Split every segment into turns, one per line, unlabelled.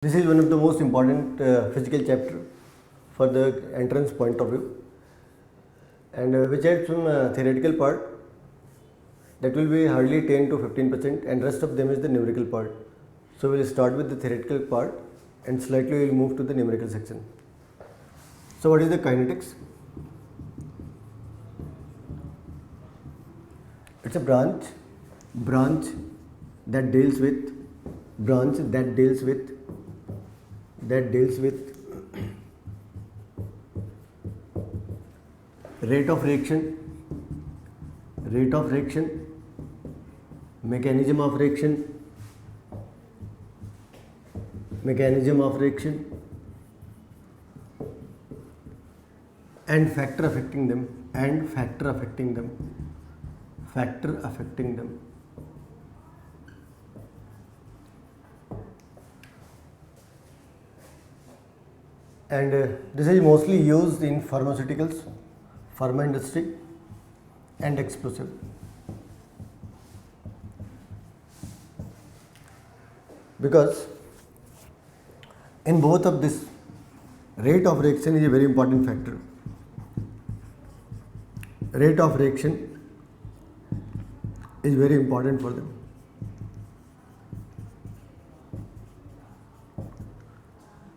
This is one of the most important physical chapter for the entrance point of view, and which has some theoretical part that will be hardly 10 to 15%, and rest of them is the numerical part. So we'll start with the theoretical part and slightly we'll move to the numerical section. So what is the kinetics? It's a branch that deals with rate of reaction, mechanism of reaction, and factor affecting them, and this is mostly used in pharmaceuticals, pharma industry and explosive. Because in both of this, rate of reaction is a very important factor. Rate of reaction is very important for them.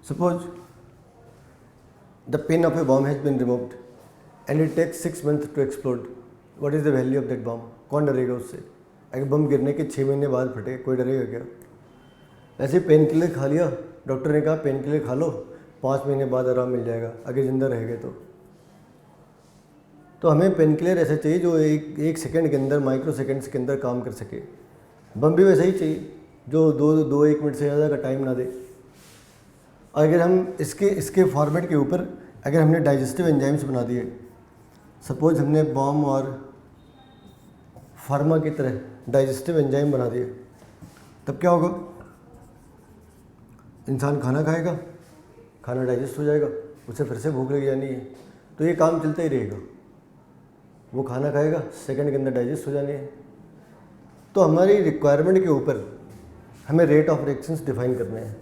Suppose the pin of a bomb has been removed and it takes 6 months to explode. What is the value of that bomb? कौन डरेगा उससे? अगर बम गिरने के 6 महीने बाद फटे, कोई डरेगा क्या? ऐसे पेन किलर खा लिया, डॉक्टर ने कहा पेन किलर खा लो, 5 महीने बाद आराम मिल जाएगा, अगर जिंदा रहेंगे तो हमें पेन किलर ऐसा चाहिए जो एक सेकंड के अंदर, माइक्रो सेकंड्स के अंदर काम कर सके. बम भी वैसा ही चाहिए जो दो एक मिनट से ज़्यादा का टाइम ना दे. अगर हम इसके फॉर्मेट के ऊपर अगर हमने डाइजेस्टिव एंजाइम्स बना दिए, सपोज हमने बॉम और फार्मा की तरह डाइजेस्टिव एंजाइम बना दिए, तब क्या होगा? इंसान खाना खाएगा, खाना डाइजेस्ट हो जाएगा, उसे फिर से भूख लग जानी है, तो ये काम चलता ही रहेगा. वो खाना खाएगा, सेकंड के अंदर डाइजेस्ट हो जानी है. तो हमारी रिक्वायरमेंट के ऊपर हमें रेट ऑफ रिएक्शंस डिफाइन करने हैं.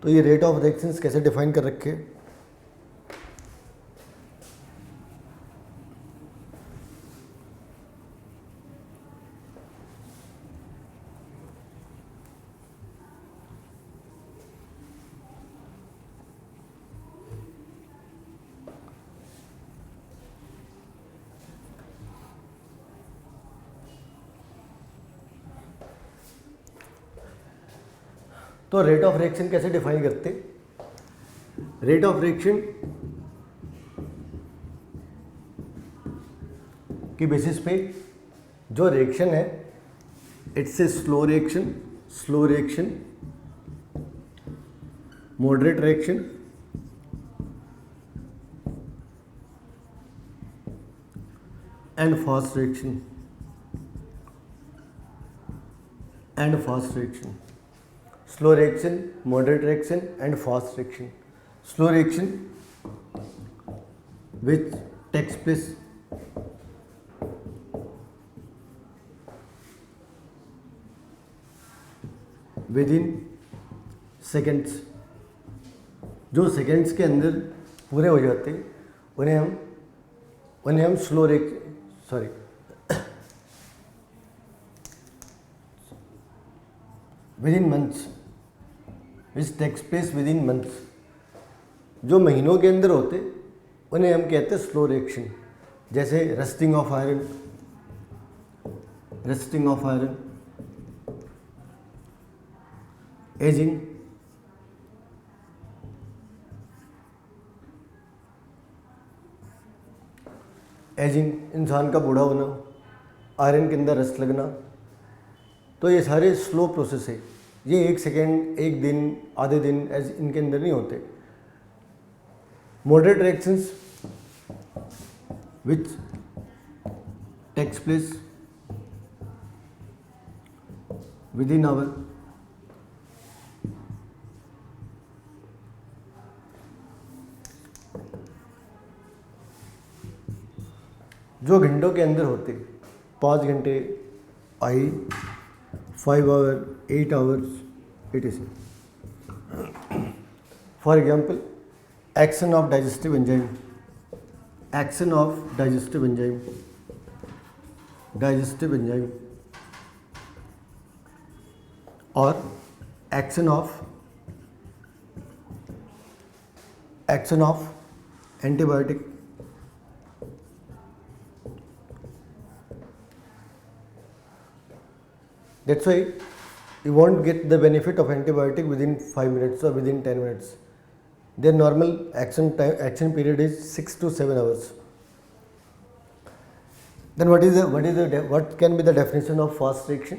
तो ये रेट ऑफ रिएक्शंस कैसे डिफाइन कर रखे? तो रेट ऑफ रिएक्शन कैसे डिफाइन करते? रेट ऑफ रिएक्शन की बेसिस पे जो रिएक्शन है, it's a slow reaction, moderate reaction and fast reaction. Slow reaction, moderate reaction and fast reaction. Slow reaction which takes place within seconds. जो seconds के अंदर पूरे हो जाते उन्हें हम slow reaction within months, which takes place within months. जो महीनों के अंदर होते उन्हें हम कहते हैं स्लो रिएक्शन. जैसे रस्टिंग ऑफ आयरन, एजिंग, इंसान का बूढ़ा होना, आयरन के अंदर रस्ट लगना, तो ये सारे स्लो प्रोसेस है. ये 1 सेकेंड, 1 दिन, आधे दिन ऐसे इनके अंदर नहीं होते. Moderate reactions which takes place within hour. जो घंटों के अंदर होते, 5 घंटे आई, 5 hours, 8 hours, etc. For example action of digestive enzyme, action of digestive enzyme, digestive enzyme, और action of antibiotic, that's why you won't get the benefit of antibiotic within 5 minutes or within 10 minutes. Their normal action period is 6 to 7 hours. Then what can be the definition of fast reaction?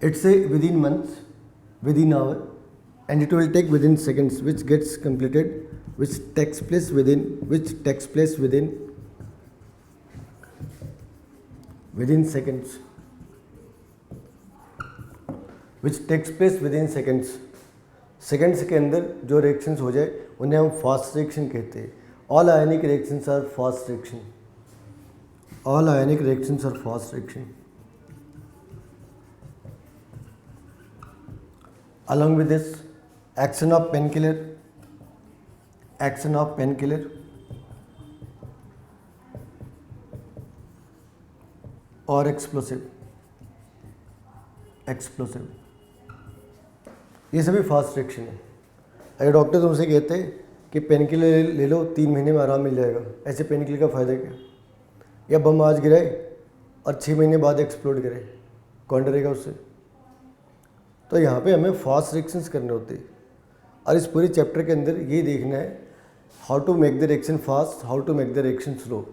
It's a within months, within hour, and it will take within seconds, which gets completed, which takes place within seconds, which takes place within seconds. Seconds के अंदर जो reactions हो जाए उन्हें हम fast reaction कहते हैं. All ionic reactions are fast reaction. All ionic reactions are fast reaction. Along with this, action of painkiller और एक्सप्लोसिव, ये सभी फास्ट रिएक्शन है. अगर डॉक्टर तुमसे कहते हैं कि पेन किलर ले लो 3 महीने में आराम मिल जाएगा, ऐसे पेन किलर का फ़ायदा क्या? या बम आज गिराए और 6 महीने बाद एक्सप्लोड करे, कौन डरेगा उससे? तो यहाँ पे हमें फास्ट रिएक्शंस करने होते हैं. और इस पूरे चैप्टर के अंदर ये देखना है how to make the reaction fast, how to make the reaction slow.